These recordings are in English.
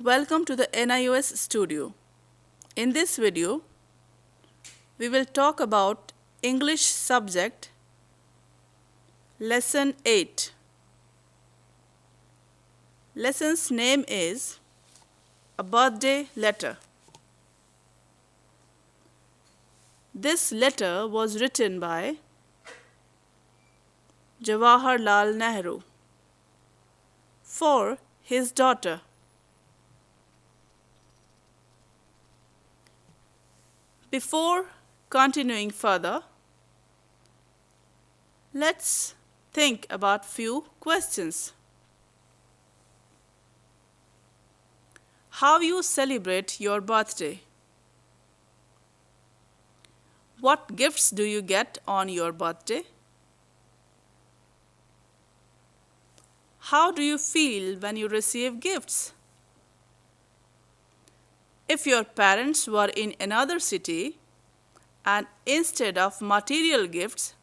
Welcome to the NIOS studio. In this video, we will talk about English subject Lesson 8. Lesson's name is A Birthday Letter. This letter was written by Jawaharlal Nehru for his daughter. Before continuing further, let's think about few questions. How you celebrate your birthday? What gifts do you get on your birthday? How do you feel when you receive gifts? If your parents were in another city and instead of material gifts,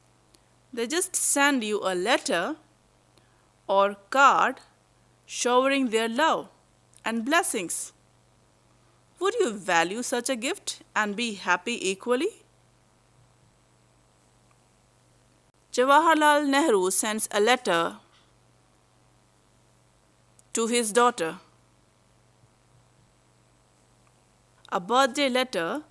they just send you a letter or card showering their love and blessings, would you value such a gift and be happy equally? Jawaharlal Nehru sends a letter to his daughter. A birthday letter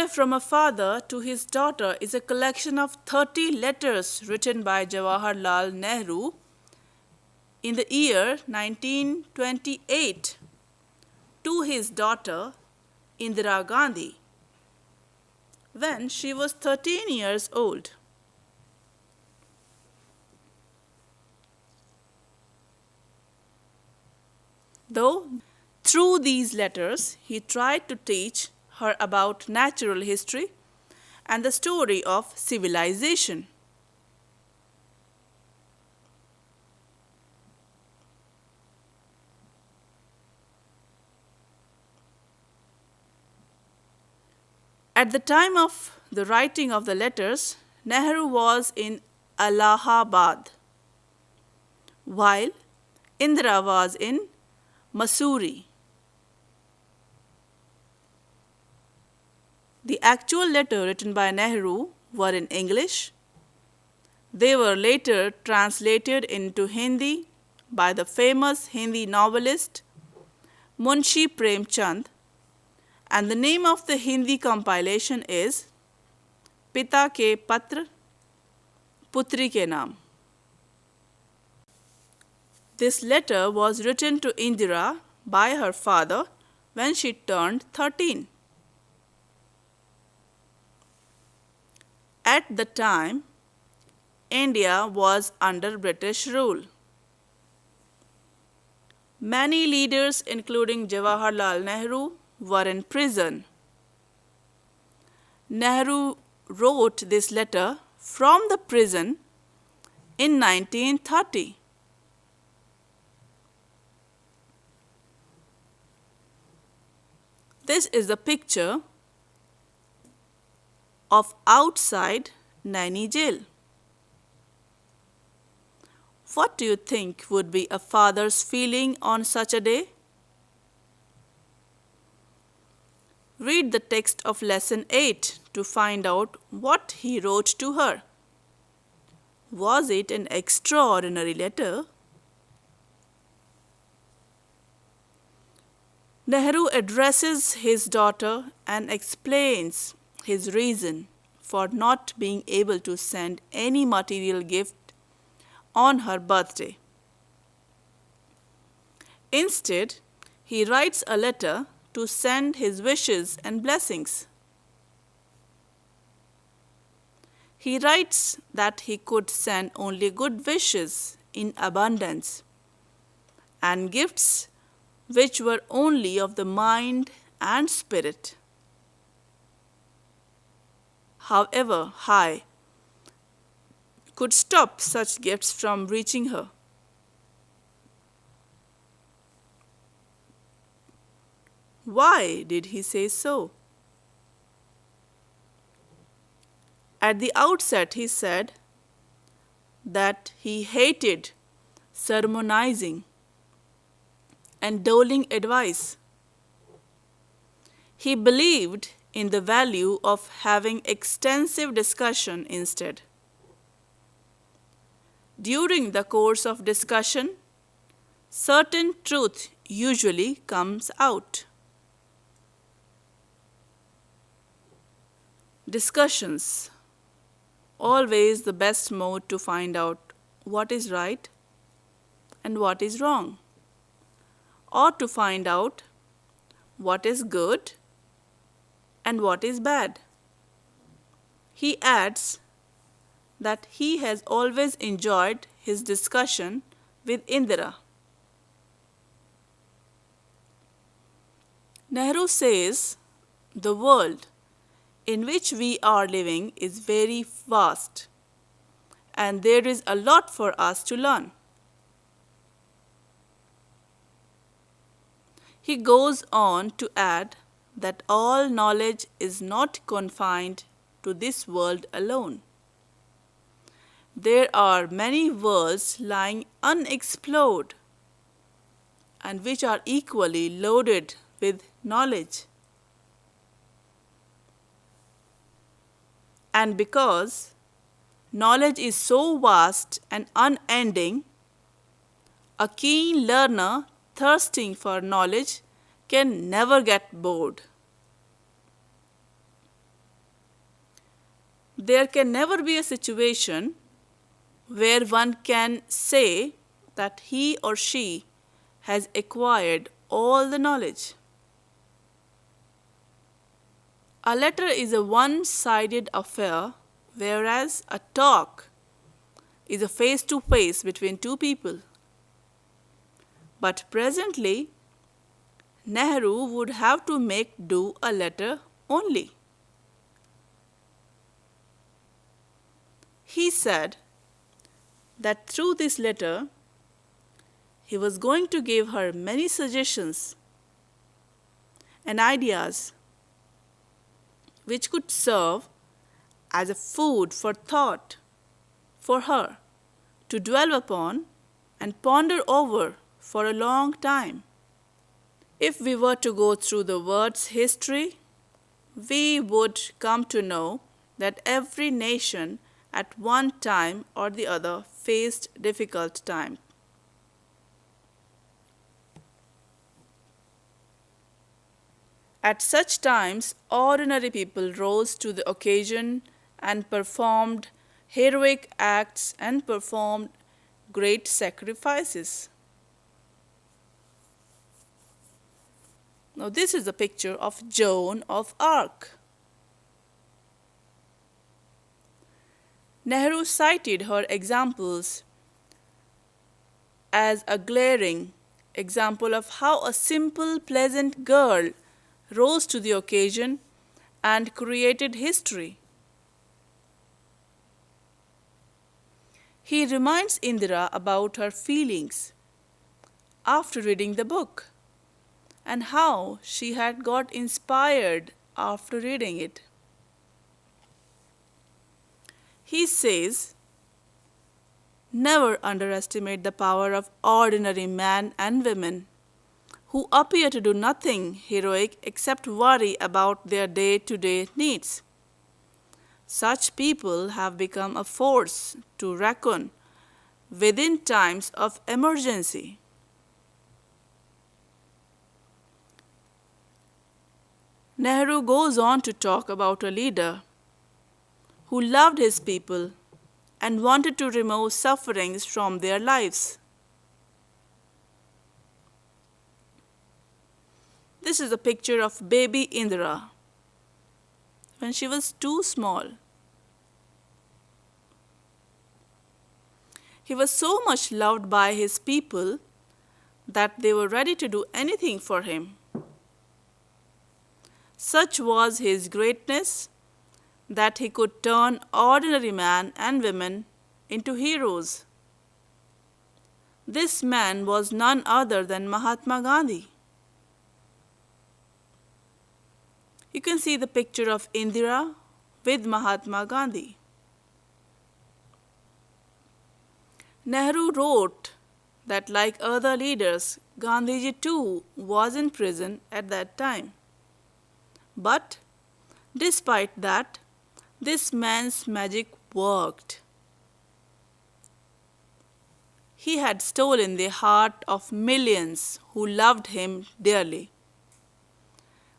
from a father to his daughter is a collection of 30 letters written by Jawaharlal Nehru in the year 1928 to his daughter Indira Gandhi when she was 13 years old. Though through these letters, he tried to teach her about natural history and the story of civilization. At the time of the writing of the letters, Nehru was in Allahabad, while Indira was in Mussoorie. The actual letter written by Nehru were in English. They were later translated into Hindi by the famous Hindi novelist Munshi Premchand, and the name of the Hindi compilation is Pita Ke Patra, Putri Ke Naam. This letter was written to Indira by her father when she turned 13. At the time, India was under British rule. Many leaders, including Jawaharlal Nehru, were in prison. Nehru wrote this letter from the prison in 1930. This is a picture of outside Naini jail. What do you think would be a father's feeling on such a day? Read the text of Lesson 8 to find out what he wrote to her. Was it an extraordinary letter? Nehru addresses his daughter and explains his reason for not being able to send any material gift on her birthday. Instead, he writes a letter to send his wishes and blessings. He writes that he could send only good wishes in abundance and gifts which were only of the mind and spirit, however high, could stop such gifts from reaching her. Why did he say so? At the outset, he said that he hated sermonizing and doling advice. He believed in the value of having extensive discussion instead. During the course of discussion, certain truth usually comes out. Discussions, always the best mode to find out what is right and what is wrong, or to find out what is good and what is bad. He adds that he has always enjoyed his discussion with Indira. Nehru says the world in which we are living is very vast and there is a lot for us to learn. He goes on to add that all knowledge is not confined to this world alone. There are many worlds lying unexplored and which are equally loaded with knowledge. And because knowledge is so vast and unending, a keen learner thirsting for knowledge can never get bored. There can never be a situation where one can say that he or she has acquired all the knowledge. A letter is a one-sided affair, whereas a talk is a face-to-face between two people. But presently, Nehru would have to make do a letter only. He said that through this letter, he was going to give her many suggestions and ideas which could serve as a food for thought for her to dwell upon and ponder over for a long time. If we were to go through the world's history, we would come to know that every nation at one time or the other faced difficult times. At such times, ordinary people rose to the occasion and performed heroic acts and performed great sacrifices. Now, this is a picture of Joan of Arc. Nehru cited her examples as a glaring example of how a simple, pleasant girl rose to the occasion and created history. He reminds Indira about her feelings after reading the book and how she had got inspired after reading it. He says, never underestimate the power of ordinary men and women who appear to do nothing heroic except worry about their day-to-day needs. Such people have become a force to reckon with in times of emergency. Nehru goes on to talk about a leader who loved his people and wanted to remove sufferings from their lives. This is a picture of baby Indira when she was too small. He was so much loved by his people that they were ready to do anything for him. Such was his greatness that he could turn ordinary men and women into heroes. This man was none other than Mahatma Gandhi. You can see the picture of Indira with Mahatma Gandhi. Nehru wrote that, like other leaders, Gandhiji too was in prison at that time. But despite that, this man's magic worked. He had stolen the heart of millions who loved him dearly.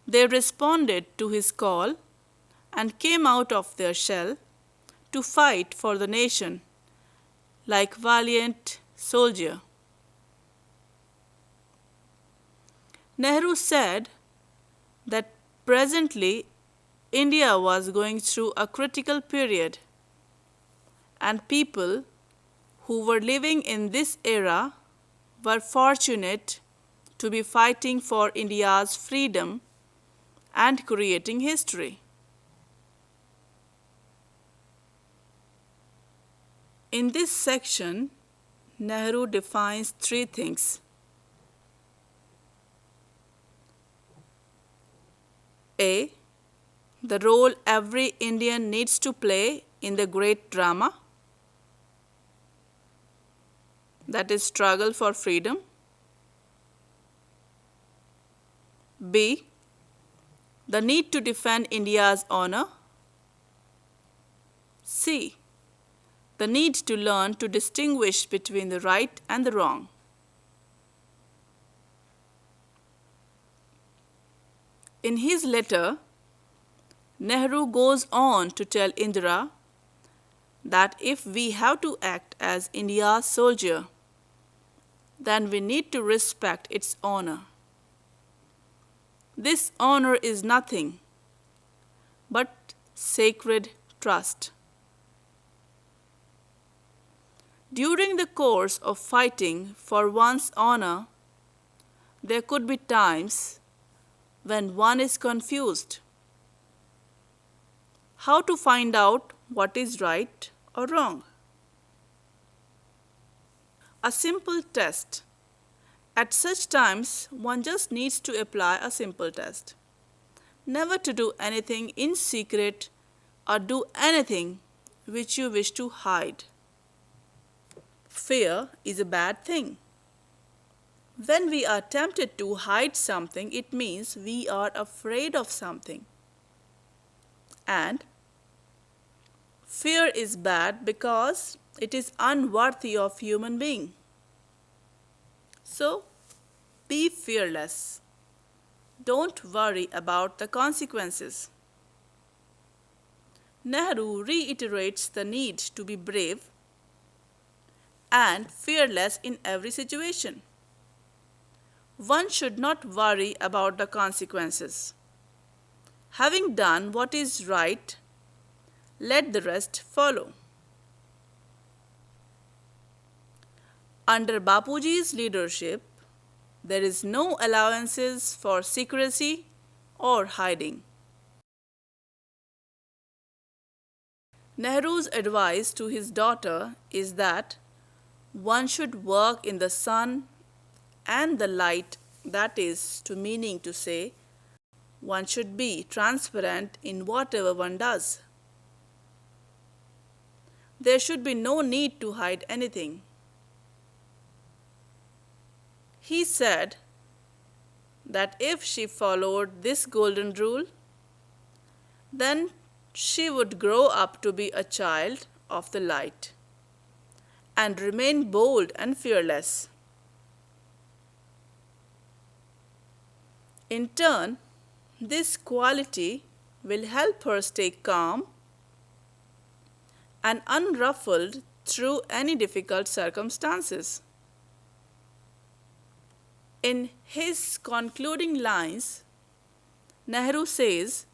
They responded to his call and came out of their shell to fight for the nation like valiant soldiers. Nehru said that presently India was going through a critical period, and people who were living in this era were fortunate to be fighting for India's freedom and creating history. In this section, Nehru defines three things. A. The role every Indian needs to play in the great drama, that is, struggle for freedom. B. The need to defend India's honor. C. The need to learn to distinguish between the right and the wrong. In his letter, Nehru goes on to tell Indira that if we have to act as India's soldier, then we need to respect its honor. This honor is nothing but sacred trust. During the course of fighting for one's honor, there could be times when one is confused. How to find out what is right or wrong? A simple test. At such times, one just needs to apply a simple test. Never to do anything in secret or do anything which you wish to hide. Fear is a bad thing. When we are tempted to hide something, it means we are afraid of something. And fear is bad because it is unworthy of human being. So, be fearless. Don't worry about the consequences. Nehru reiterates the need to be brave and fearless in every situation. One should not worry about the consequences. Having done what is right, let the rest follow. Under Bapuji's leadership, there is no allowances for secrecy or hiding. Nehru's advice to his daughter is that one should work in the sun and the light, that is, meaning to say, one should be transparent in whatever one does. There should be no need to hide anything. He said that if she followed this golden rule, then she would grow up to be a child of the light and remain bold and fearless. In turn, this quality will help her stay calm and unruffled through any difficult circumstances. In his concluding lines, Nehru says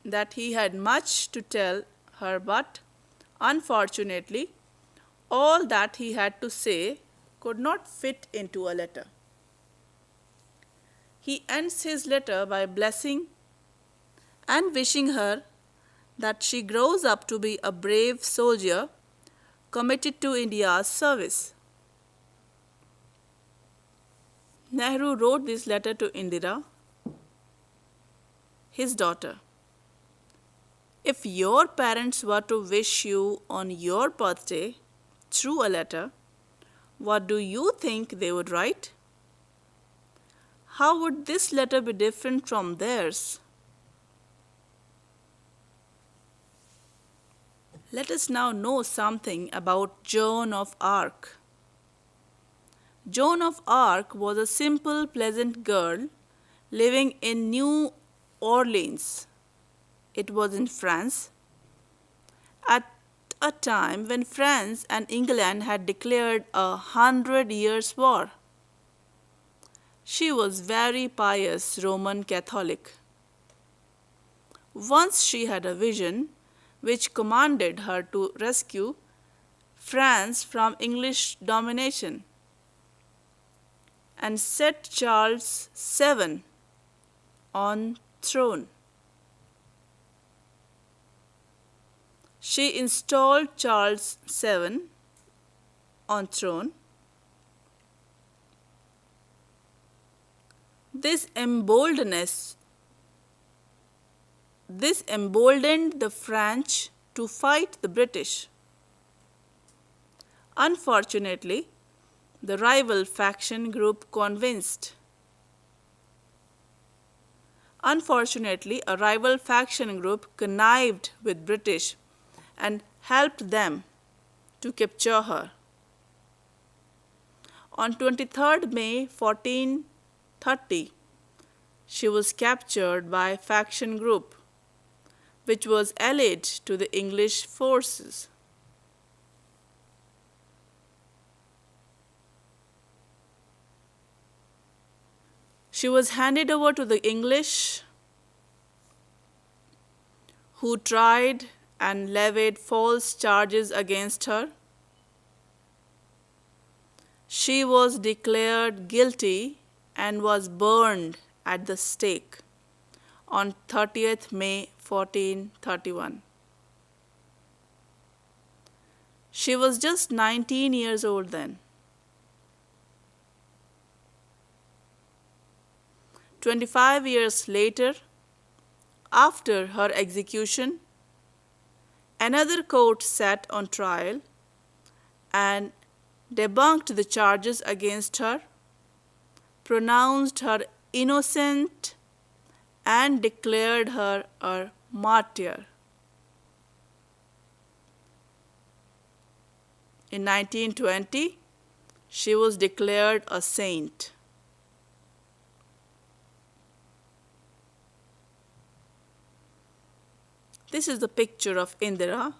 that he had much to tell her, but unfortunately, all that he had to say could not fit into a letter. He ends his letter by blessing and wishing her that she grows up to be a brave soldier committed to India's service. Nehru wrote this letter to Indira, his daughter. If your parents were to wish you on your birthday through a letter, What do you think they would write? How would this letter be different from theirs? Let us now know something about Joan of Arc. Joan of Arc was a simple, pleasant girl living in New Orleans. It was in France. At a time when France and England had declared 100 Years' War. She was very pious Roman Catholic. Once she had a vision which commanded her to rescue France from English domination and set Charles VII on throne. She installed Charles VII on throne. This emboldened the French to fight the British. Unfortunately, the rival faction group convinced. Unfortunately, a rival faction group connived with British and helped them to capture her. On 23rd May 1430, she was captured by a faction group which was allied to the English forces. She was handed over to the English, who tried and levied false charges against her. She was declared guilty and was burned at the stake on 30th May 1431. She was just 19 years old then. 25 years later, after her execution, another court sat on trial and debunked the charges against her, pronounced her innocent, and declared her a martyr. In 1920, she was declared a saint. This is the picture of Indira.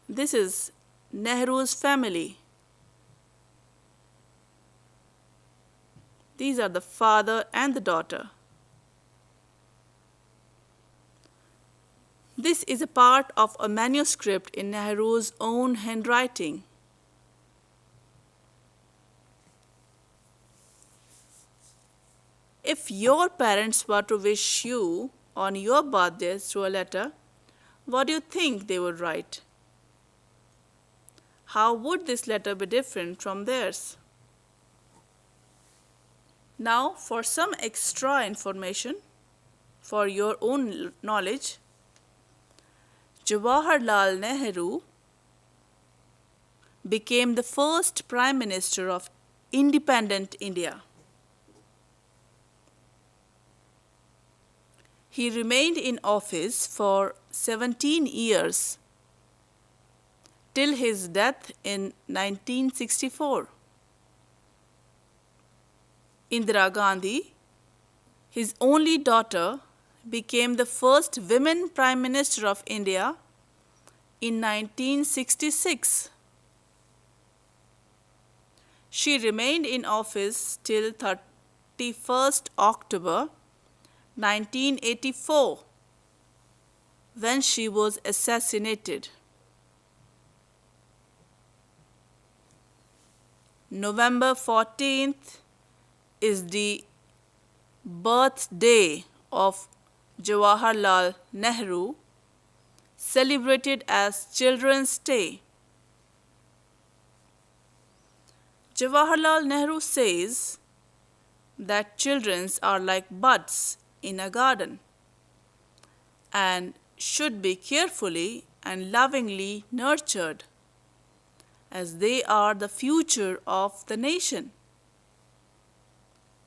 This is Nehru's family. These are the father and the daughter. This is a part of a manuscript in Nehru's own handwriting. If your parents were to wish you on your birthday through a letter, what do you think they would write? How would this letter be different from theirs? Now, for some extra information for your own knowledge, Jawaharlal Nehru became the first Prime Minister of independent India. He remained in office for 17 years till his death in 1964. Indira Gandhi, his only daughter, became the first women Prime Minister of India in 1966. She remained in office till 31st October 1984, when she was assassinated. November 14th is the birthday of Jawaharlal Nehru, celebrated as Children's Day. Jawaharlal Nehru says that children are like buds in a garden and should be carefully and lovingly nurtured as they are the future of the nation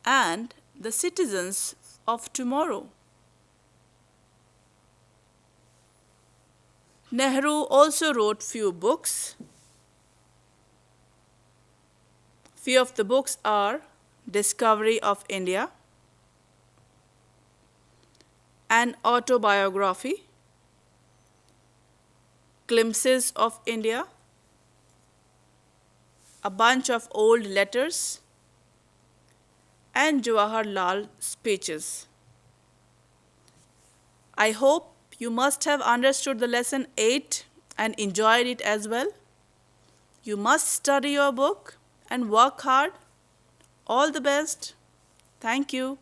and the citizens of tomorrow. Nehru also wrote few books. Few of the books are Discovery of India, an autobiography, Glimpses of India, a bunch of old letters, and Jawaharlal speeches. I hope you must have understood the lesson 8 and enjoyed it as well. You must study your book and work hard. All the best. Thank you.